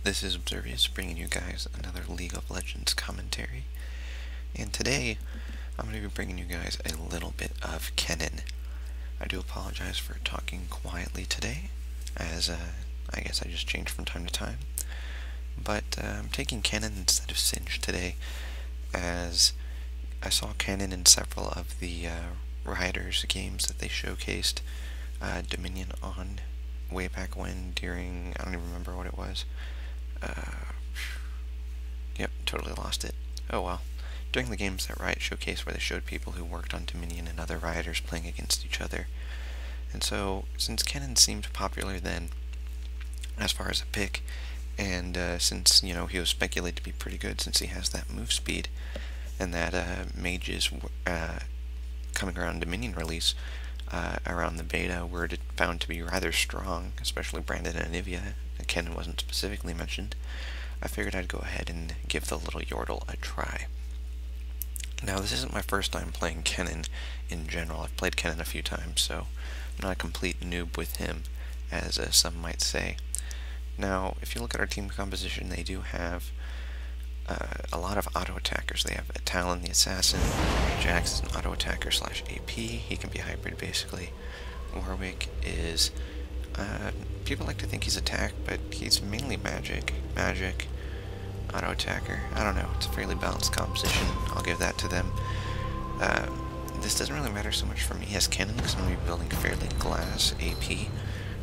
This is Observious bringing you guys another League of Legends commentary. And today, I'm going to be bringing you guys a little bit of kennen. I do apologize for talking quietly today, as I guess I just change from time to time. But I'm taking kennen instead of Singe today, as I saw kennen in several of the Riders games that they showcased Dominion on way back when during, I don't even remember what it was. Yep, totally lost it. Oh well. During the games that Riot showcased where they showed people who worked on Dominion and other Rioters playing against each other. And so, since kennen seemed popular then, as far as a pick, and since, you know, he was speculated to be pretty good since he has that move speed, and that mages coming around Dominion release, around the beta were found to be rather strong, especially Brandon and Anivia. Kennen wasn't specifically mentioned. I figured I'd go ahead and give the little Yordle a try. Now, this isn't my first time playing kennen in general. I've played kennen a few times, so I'm not a complete noob with him, as some might say. Now, if you look at our team composition, they do have a lot of auto-attackers. They have Talon the Assassin, Jax is an auto-attacker / AP, he can be hybrid basically. Warwick is, people like to think he's attack, but he's mainly magic, auto-attacker. I don't know, it's a fairly balanced composition, I'll give that to them. This doesn't really matter so much for me as kennen, because I'm going to be building fairly glass AP.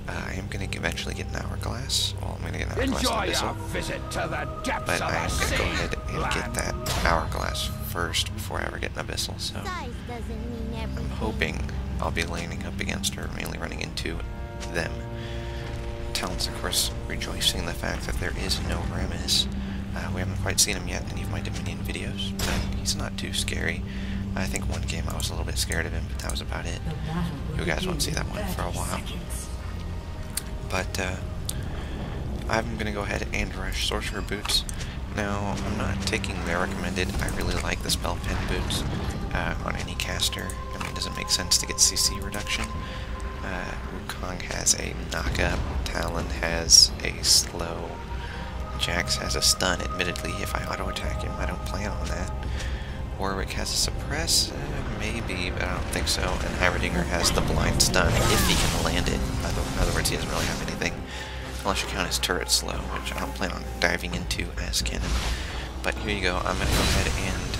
I am going to eventually get an hourglass. Well, I'm going to get an hourglass on Abyssal, but I am going to go ahead and get that hourglass first before I ever get an Abyssal, so I'm hoping I'll be laning up against or mainly running into them. Talon's, of course, rejoicing the fact that there is no Remus. We haven't quite seen him yet in any of my Dominion videos, but he's not too scary. I think one game I was a little bit scared of him, but that was about it. You guys won't see that one for a while. But I'm going to go ahead and rush Sorcerer Boots. Now, I'm not taking their recommended. I really like the Spell Pen Boots on any caster. I mean, it doesn't make sense to get CC reduction. Wukong has a knockup, Talon has a slow, Jax has a stun. Admittedly, if I auto-attack him, I don't plan on that. Warwick has a suppress, maybe, but I don't think so. And Heimerdinger has the blind stun, if he can land it. In other words, he doesn't really have anything, unless you count his turret slow, which I don't plan on diving into as kennen. But here you go, I'm going to go ahead and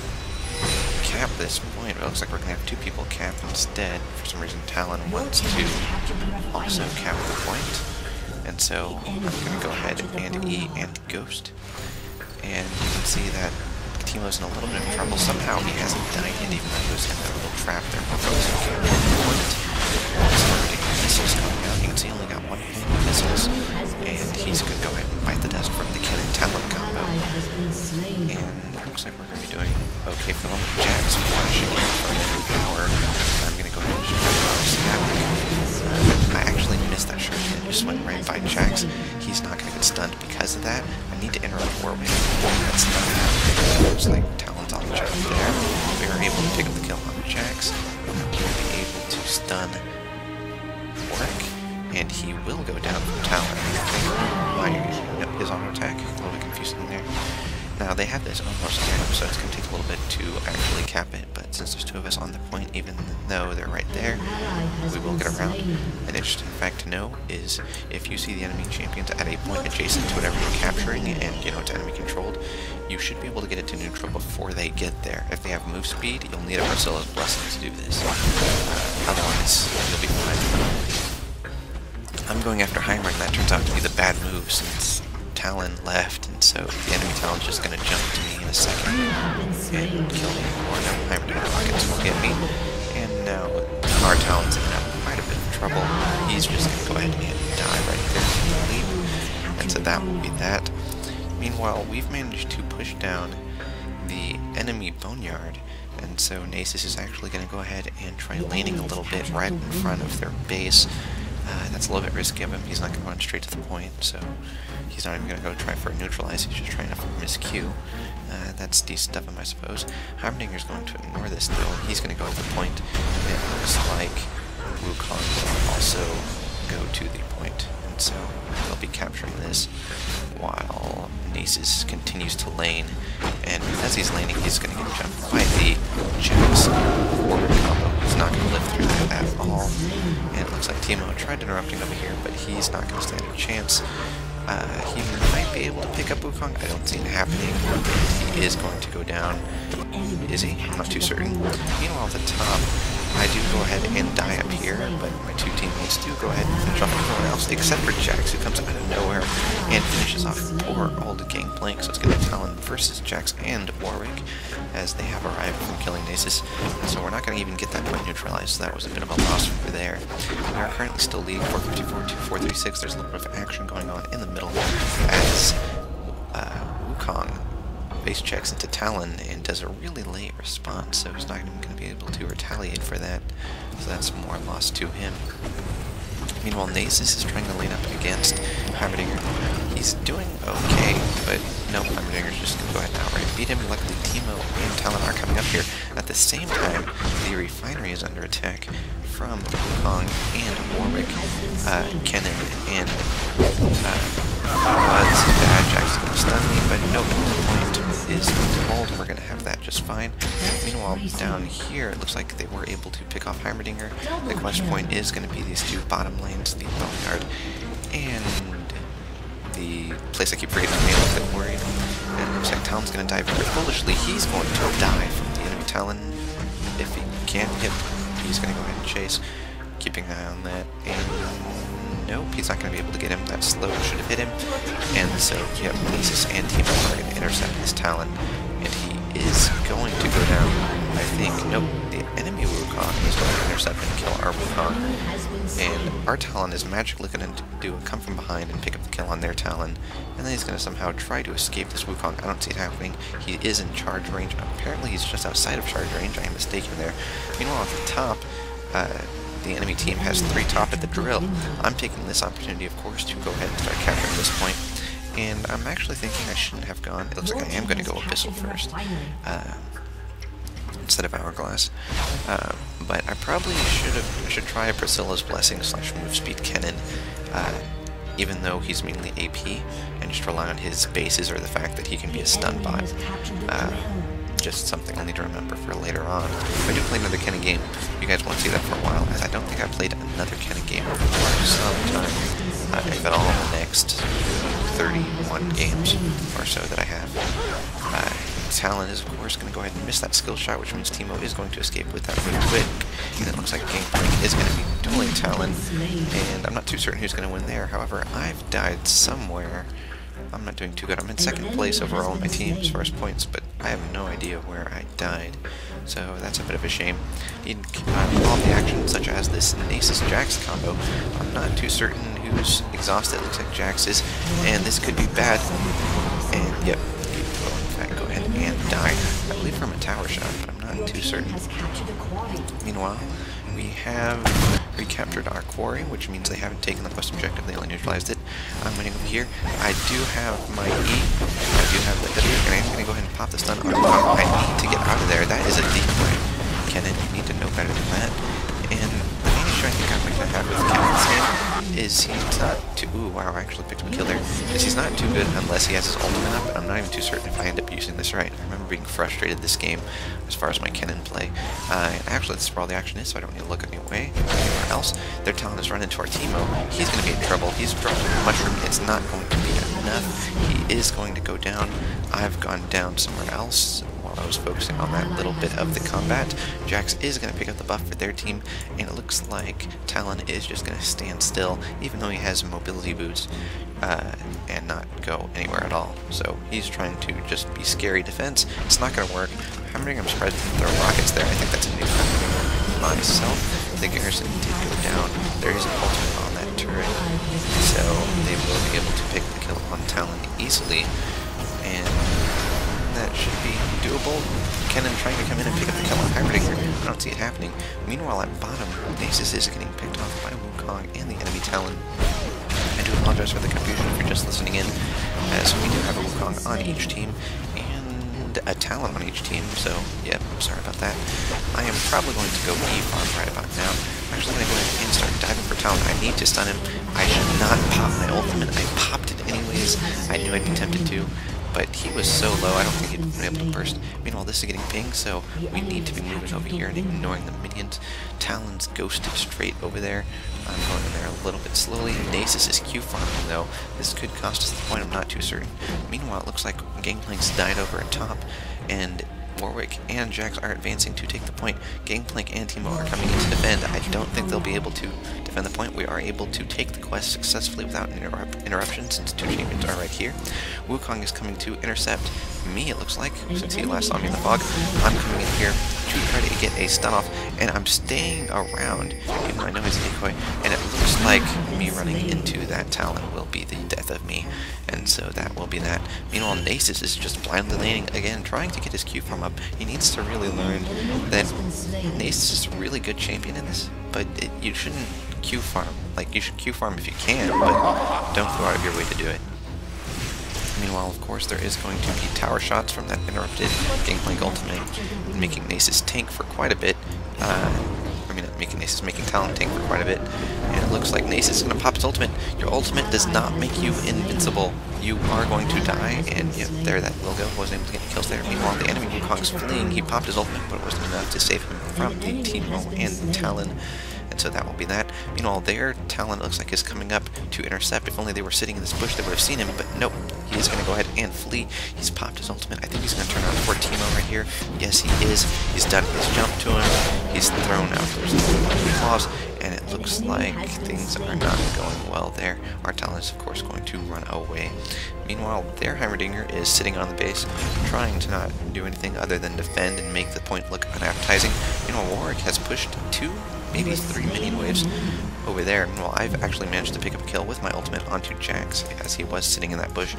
cap this point. It looks like we're going to have two people cap instead. For some reason, Talon wants to also cap the point. And so, I'm going to go ahead and E and Ghost. And you can see that Teemo's in a little bit of trouble. Somehow he hasn't died yet, even though he was in that little trap there. Missiles coming out. You can see he only got one hit with missiles. And he's going to go ahead and bite the dust from the kennen Talon combo. And it looks like we're going to be doing okay for the moment. Jax flashing in for a power. I'm going to go ahead and just I actually missed that short hit. Just went right by Jax. He's not going to get stunned because of that. I need to interrupt Warwick. That's not happening. Looks like Talon's on the job there. We are able to pick up the kill on Jax. We'll be able to stun Warwick, and he will go down from Talon. His auto attack, a little bit confusing there. Now, they have this almost cap, so it's going to take a little bit to actually cap it, but since there's two of us on the point, even though they're right there, we will get around. An interesting fact to know is, if you see the enemy champions at a point adjacent to whatever you're capturing, and, you know, it's enemy controlled, you should be able to get it to neutral before they get there. If they have move speed, you'll need a Marcella's Blessing to do this. Otherwise, you'll be fine. I'm going after Heimer, and that turns out to be the bad move, since Talon left, and so the enemy Talon's just going to jump to me in a second and kill me, or no, Heimerdinger rockets will get me, and now our Talon's in quite a bit of trouble. He's just going to go ahead and die right there, and so that will be that. Meanwhile, we've managed to push down the enemy Boneyard, and so Nasus is actually going to go ahead and try laning a little bit right in front of their base. That's a little bit risky of him. He's not going to run straight to the point, so he's not even going to go try for a neutralize. He's just trying to miss Q. That's decent of him, I suppose. Heimerdinger's going to ignore this, though. He's going to go to the point. It looks like Wukong will also go to the point, and so they'll be capturing this while Nasus continues to lane, and as he's laning, he's going to get jumped by the Jax forward combo. He's not going to live through that at all, and it looks like Teemo tried interrupting over here, but he's not going to stand a chance. He might be able to pick up Wukong. I don't see it happening. He is going to go down. Is he? I'm not too certain. Meanwhile, at the top, I do go ahead and die up here, but my two teammates do go ahead and finish off everyone else, except for Jax, who comes out of nowhere and finishes off poor old Gangplank. So it's going to be Talon versus Jax and Warwick, as they have arrived from killing Nasus. So we're not going to even get that point neutralized, so that was a bit of a loss over there. We are currently still leading 454 to 436. There's a little bit of action going on in the middle, as Wukong base checks into Talon and does a really late response, so he's not even going to be able to retaliate for that, so that's more loss to him. Meanwhile, Nasus is trying to lane up against Heimerdinger. He's doing okay, but no, Heimerdinger's just going to go ahead and outright beat him. Luckily, Teemo and Talon are coming up here. At the same time, the refinery is under attack from Wukong and Warwick, kennen, and this is bad. Jack's going to stun me, but nope, the point is to hold. We're going to have that just fine. Meanwhile, down here, it looks like they were able to pick off Heimerdinger. The quest point is going to be these two bottom lanes, the Boneyard and the place I keep forgetting to be a little bit worried. And it looks like Talon's going to die very foolishly. He's going to die from the enemy Talon. If he can't hit, he's going to go ahead and chase. Keeping an eye on that. And nope, he's not going to be able to get him. That slow should have hit him. And so, yeah, Nasus and Teemo are going to intercept his Talon. And he is going to go down, I think. Nope, the enemy Wukong is going to intercept and kill our Wukong. And our Talon is magically going to do a come from behind and pick up the kill on their Talon. And then he's going to somehow try to escape this Wukong. I don't see it happening. He is in charge range. Apparently he's just outside of charge range. I am mistaken there. Meanwhile, at the top, the enemy team has 3 top at the drill. I'm taking this opportunity, of course, to go ahead and start capturing this point. And I'm actually thinking I shouldn't have gone. It looks like I am going to go Abyssal first, instead of Hourglass. But I probably should try a Priscilla's Blessing / move speed kennen, even though he's mainly AP, and just rely on his bases or the fact that he can be a stun bot. Just something I'll need to remember for later on. If I do play another kennen game, you guys won't see that for a while, as I don't think I've played another kennen game for some time, if at all, in the next 31 games or so that I have. Talon is, of course, going to go ahead and miss that skill shot, which means Teemo is going to escape with that really quick. And it looks like Gangplank is going to be dueling Talon, and I'm not too certain who's going to win there. However, I've died somewhere. I'm not doing too good. I'm in second place overall in my team as far as points, but I have no idea where I died. So that's a bit of a shame. In all the action, such as this Nasus-Jax combo, I'm not too certain who's exhausted. Looks like Jax is, and this could be bad. And yep, he will in fact go ahead and die. I believe from a tower shot, but I'm not too certain. Meanwhile, we have recaptured our quarry, which means they haven't taken the quest objective, they only neutralized it. I'm winning over here. I do have my E, I do have the W, and I'm going to go ahead and pop the stun on Wukong. I need to get out of there. That is a decoy. Kennen, you need to know better than that. And the main issue I think I'm going to have with Kennen's game is he's not too... Ooh, wow, I actually picked up a kill there. Is he's not too good unless he has his ultimate up, and I'm not even too certain if I end up using this right. I remember being frustrated this game as far as my Kennen play. Actually, this is where all the action is, so I don't need to look anywhere else. Their Talon has run into our Teemo. He's going to be in trouble. He's dropped a mushroom. It's not going to be enough. He is going to go down. I've gone down somewhere else while I was focusing on that little bit of the combat. Jax is going to pick up the buff for their team, and it looks like Talon is just going to stand still, even though he has mobility boots, and not go anywhere at all. So he's trying to just be scary defense. It's not going to work. I'm surprised they throw rockets there. I think that's a new myself. The garrison did go down. There is an ultimate on that turret, so they will be able to pick the kill on Talon easily, and that should be doable. Kennen trying to come in and pick up the kill on Heimerdinger. I don't see it happening. Meanwhile, at bottom, Nasus is getting picked off by Wukong and the enemy Talon. I do apologize for the confusion if you're just listening in, as we do have a Wukong on each team and a Talon on each team, so yeah, I'm sorry about that. I am probably going to go E farm right about now. I'm actually going to go ahead and start diving for Talon. I need to stun him. I should not pop my ultimate. I popped it anyways. I knew I'd be tempted to. but he was so low, I don't think he'd been able to burst. Meanwhile, this is getting pinged, so we need to be moving over here and ignoring the minions. Talon's ghosted straight over there. I'm going in there a little bit slowly. Nasus is Q farming, though. This could cost us the point, I'm not too certain. Meanwhile, it looks like Gangplank's died over at top, and Warwick and Jax are advancing to take the point. Gangplank and Teemo are coming in to defend. I don't think they'll be able to defend the point. We are able to take the quest successfully without an interruption, since two champions are right here. Wukong is coming to intercept me, it looks like, since he last saw me in the fog. I'm coming in here to try to get a stun off, and I'm staying around, even though I know he's a decoy, and it looks like me running into that Talon will be the death of me, and so that will be that. Meanwhile, Nasus is just blindly laning again, trying to get his Q farm up. He needs to really learn that Nasus is a really good champion in this, but you shouldn't Q farm. Like, you should Q farm if you can, but don't go out of your way to do it. Meanwhile, of course, there is going to be tower shots from that interrupted Gangplank ultimate, making Nasus tank for quite a bit. Making Talon tank for quite a bit. And it looks like Nasus is going to pop his ultimate. Your ultimate does not make you invincible. You are going to die, and yep, there that will go. Wasn't able to get any kills there. Meanwhile, the enemy Wukong's fleeing. He popped his ultimate, but it wasn't enough to save him from the Teemo and Talon. And so that will be that. Meanwhile, their Talon looks like is coming up to intercept. If only they were sitting in this bush, they would have seen him, but nope. He is going to go ahead and flee. He's popped his ultimate. I think he's going to turn around for Teemo right here. Yes, he is. He's done his jump to him. He's thrown out those claws, and it looks like things are not going well there. Our Talon is, of course, going to run away. Meanwhile, their Heimerdinger is sitting on the base, trying to not do anything other than defend and make the point look unappetizing. Meanwhile, Warwick has pushed 2, maybe 3 minion waves over there. Meanwhile, I've actually managed to pick up a kill with my ultimate onto Jax, as he was sitting in that bush.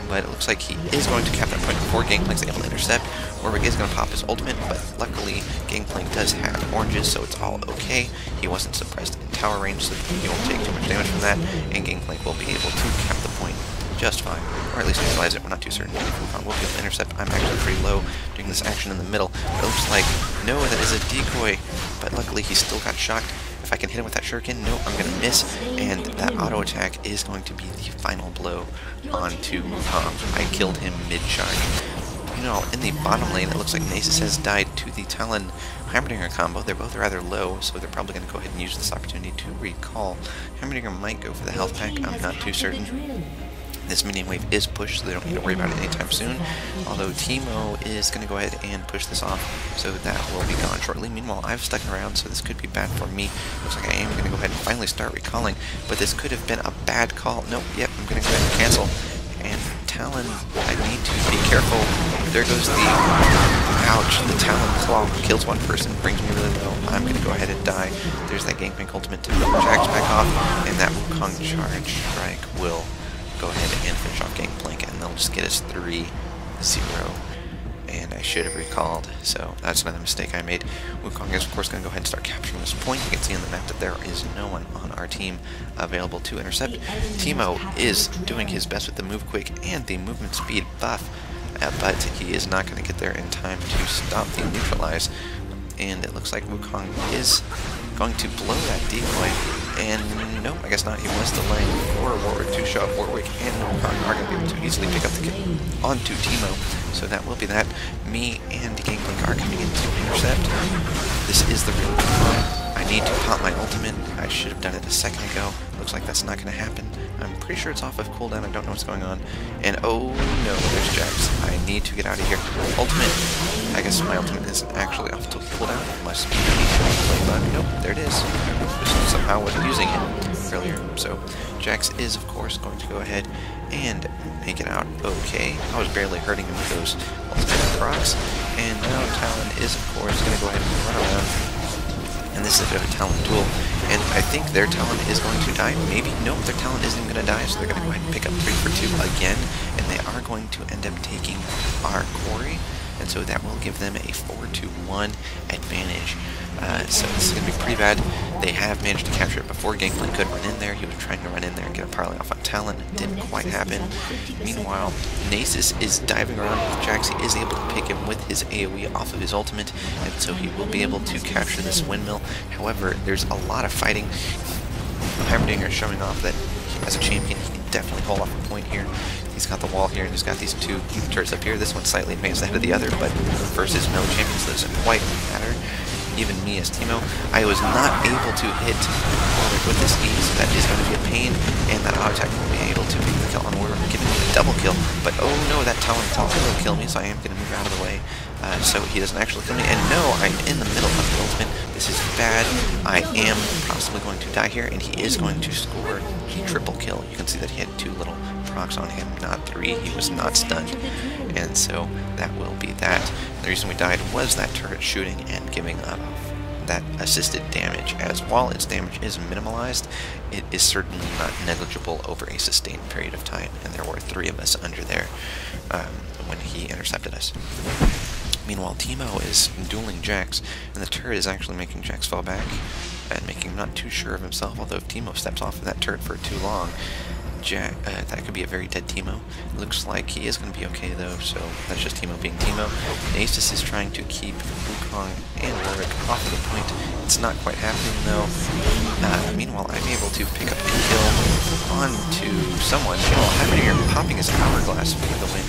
But it looks like he is going to cap that point before Gangplank's able to intercept. Warwick is going to pop his ultimate, but luckily Gangplank does have oranges, so it's all okay. He wasn't suppressed in tower range, so he won't take too much damage from that, and Gangplank will be able to cap the point just fine, or at least neutralize it. We're not too certain if Wukong will be able to intercept. I'm actually pretty low doing this action in the middle. It looks like, no, that is a decoy, but luckily he still got shocked. If I can hit him with that shuriken, no, I'm going to miss, and that auto attack is going to be the final blow onto Wukong. I killed him mid-charge. You know, in the bottom lane, it looks like Nasus has died to the Talon Heimerdinger combo. They're both rather low, so they're probably going to go ahead and use this opportunity to recall. Heimerdinger might go for the health pack, I'm not too certain. This minion wave is pushed, so they don't need to worry about it anytime soon. Although Teemo is going to go ahead and push this off, so that will be gone shortly. Meanwhile, I've stuck around, so this could be bad for me. Looks like I am going to go ahead and finally start recalling, but this could have been a bad call. Nope, yep, I'm going to go ahead and cancel. And Talon, I need to be careful. There goes the... Ouch, the Talon Claw kills one person, brings me really low. I'm going to go ahead and die. There's that Gangplank ultimate to Jax back off, and that Wukong charge strike will go ahead and finish off Gangplank, and they'll just get us 3-0. And I should have recalled, so that's another mistake I made. Wukong is, of course, going to go ahead and start capturing this point. You can see on the map that there is no one on our team available to intercept. Teemo is doing his best with the move quick and the movement speed buff, but he is not going to get there in time to stop the neutralize. And it looks like Wukong is going to blow that decoy. And no, I guess not. He was delaying for Warwick to show up. Warwick and Wukong are going to be able to easily pick up the kill onto Teemo. So that will be that. Me and Gangplank are coming in to intercept. This is the real Wukong. I need to pop my ultimate. I should have done it a second ago. Looks like that's not going to happen. I'm pretty sure it's off of cooldown. I don't know what's going on. And oh no, there's Jax. I need to get out of here. Ultimate. I guess my ultimate isn't actually off to cooldown. It must be play button. Nope, there it is. Just somehow wasn't using it earlier. So Jax is, of course, going to go ahead and make it out okay. I was barely hurting him with those ultimate procs. And now Talon is, of course, going to go ahead and run around. And this is a bit of a Talon duel. And I think their Talon is going to die. Maybe. Nope, their Talon isn't going to die, so they're going to go ahead and pick up 3 for 2 again. And they are going to end up taking our quarry. And so that will give them a 4-1 advantage. So this is going to be pretty bad. They have managed to capture it before Gangplank could run in there. He was trying to run in there and get a parlay off on Talon. It didn't quite happen. Meanwhile, Nasus is diving around with Jax. He is able to pick him with his AoE off of his ultimate, and so he will be able to capture this windmill. However, there's a lot of fighting. Heimerdinger is showing off that as a champion, he can definitely hold off a point here. He's got the wall here, and he's got these two turrets up here. This one's slightly advanced ahead of the other, but versus melee champions, doesn't quite matter. Even me as Teemo, I was not able to hit Warwick with this ease. That is going to be a pain, and that auto attack will be able to pick the kill on Warwick, giving me a double kill. But oh no, that Talon will kill me, so I am going to move out of the way. So he doesn't actually kill me, and no, I'm in the middle of the ultimate. This is bad. I am possibly going to die here, and he is going to score a triple kill. You can see that he had 2 little procs on him, not 3. He was not stunned, and so that will be that. The reason we died was that turret shooting and giving up that assisted damage, as while its damage is minimalized, it is certainly not negligible over a sustained period of time, and there were 3 of us under there when he intercepted us. Meanwhile, Teemo is dueling Jax, and the turret is actually making Jax fall back and making him not too sure of himself, although if Teemo steps off of that turret for too long, that could be a very dead Teemo. Looks like he is going to be okay though, so that's just Teemo being Teemo. Nasus is trying to keep Wukong and Warwick off of the point. It's not quite happening though. Meanwhile, I'm able to pick up a kill onto someone. Hybrid popping his hourglass for the win,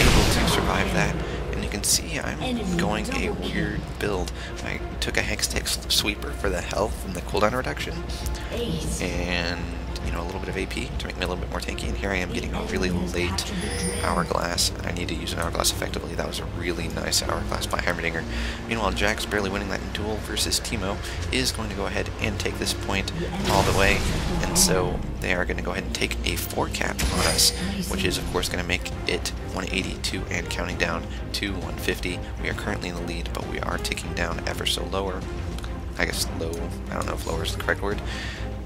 able to survive that. And you can see I'm going a weird build. I took a Hextech sweeper for the health and the cooldown reduction, and a little bit of AP to make me a little bit more tanky, and here I am getting a really late hourglass, and I need to use an hourglass effectively. That was a really nice hourglass by Heimerdinger. Meanwhile, Jax, barely winning that duel versus Teemo, is going to go ahead and take this point all the way, and so they are going to go ahead and take a 4 cap on us, which is of course going to make it 182 and counting down to 150. We are currently in the lead, but we are ticking down ever so lower. I guess low, I don't know if lower is the correct word.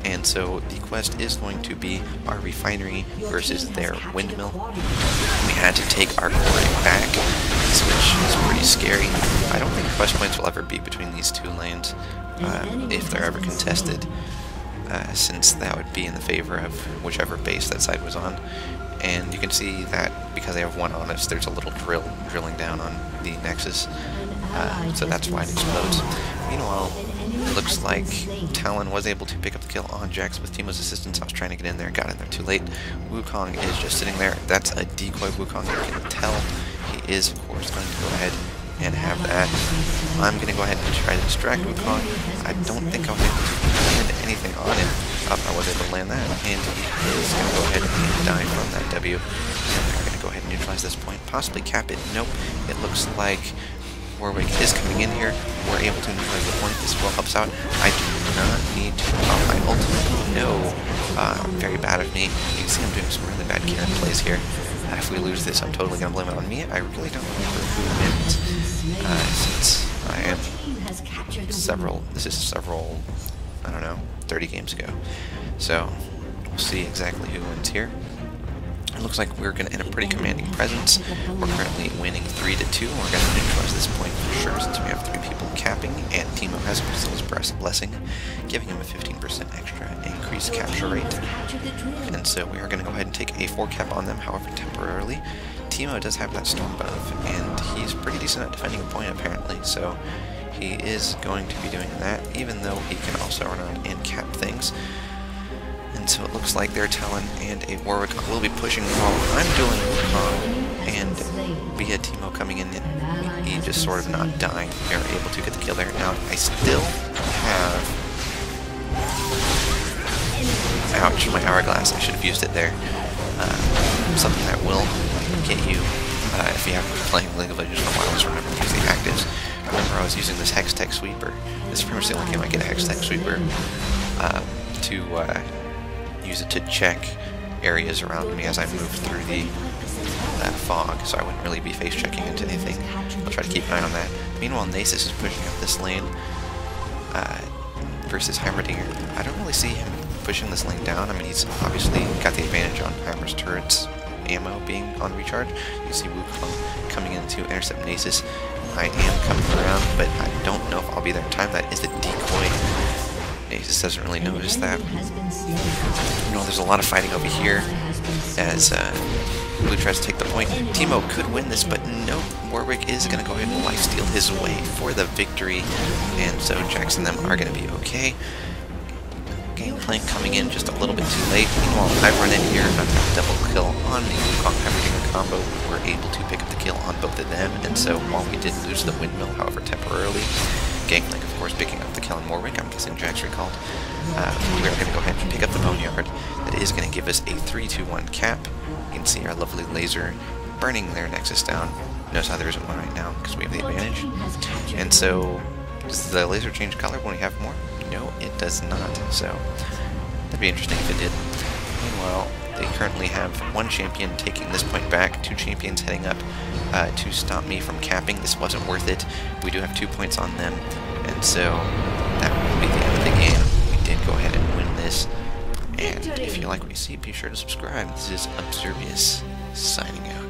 And so the quest is going to be our refinery versus their windmill. We had to take our core back, which is pretty scary. I don't think quest points will ever be between these 2 lanes, if they're ever contested, since that would be in the favor of whichever base that side was on. And you can see that because they have 1 on us, there's a little drilling down on the Nexus, so that's why it explodes. Meanwhile, it looks like Talon was able to pick up the kill on Jax with Teemo's assistance. I was trying to get in there, got in there too late. Wukong is just sitting there. That's a decoy Wukong, you can tell. He is, of course, going to go ahead and have that. I'm going to go ahead and try to distract Wukong. I don't think I was able to land anything on him. I was able to land that, and he is going to go ahead and die from that W. And we're going to go ahead and neutralize this point, possibly cap it. Nope. It looks like Warwick is coming in here. We're able to neutralize the point. This will help us out. I do not need to pop my ultimate. No. Very bad of me. You can see I'm doing some really bad Karen plays here. If we lose this, I'm totally going to blame it on me. I really don't remember who wins, since I am several, I don't know, 30 games ago. So, we'll see exactly who wins here. It looks like we're going to end a pretty commanding presence. We're currently winning 3-2. We're going to neutralize this point for sure, since we have 3 people capping, and Teemo has Brazil's Blessing, giving him a 15% extra increased capture rate. And so we are going to go ahead and take a 4 cap on them, however temporarily. Teemo does have that storm buff, and he's pretty decent at defending a point apparently, so he is going to be doing that, even though he can also run around and cap things. And so it looks like their Talon and a Warwick will be pushing while I'm doing Wukong, and via Teemo coming in, he just sort of not dying. They're able to get the kill there. Now, I still have... Ouch, my hourglass. I should have used it there. Something that will get you, if you have been playing League of Legends for a while, just remember to use the actives. Remember, I was using this Hextech sweeper. This is pretty much the only game I get a Hextech sweeper to use it to check areas around me as I move through the fog, so I wouldn't really be face checking into anything. I'll try to keep an eye on that. Meanwhile, Nasus is pushing up this lane versus Heimerdinger. I don't really see him pushing this lane down. I mean, he's obviously got the advantage on Heimer's turrets ammo being on recharge. You can see Wukong coming in to intercept Nasus. I am coming around, but I don't know if I'll be there in time. That is the decoy. Nasus doesn't really notice that. You know, there's a lot of fighting over here as Blue tries to take the point. Teemo could win this, but no, Warwick is going to go ahead and lifesteal his way for the victory, and so Jax and them are going to be okay. Game Gangplank coming in just a little bit too late. Meanwhile, I run in here, I've got a double kill on the Wukong Hyperdinger combo. We're able to pick up the kill on both of them, and so while we did lose the windmill, however, temporarily, Gangplank, of course, picking up the kill on Warwick. I'm guessing Jack's recalled. We're going to go ahead and pick up the Boneyard. That is going to give us a 3-2-1 cap. You can see our lovely laser burning their Nexus down. Notice how there isn't one right now, because we have the advantage. And so, does the laser change color when we have more? No, it does not. So, that'd be interesting if it did. Meanwhile, they currently have one champion taking this point back, 2 champions heading up to stop me from capping. This wasn't worth it. We do have 2 points on them, and so that will be the end of the game. We did go ahead and win this, and if you like what you see, be sure to subscribe. This is Observious, signing out.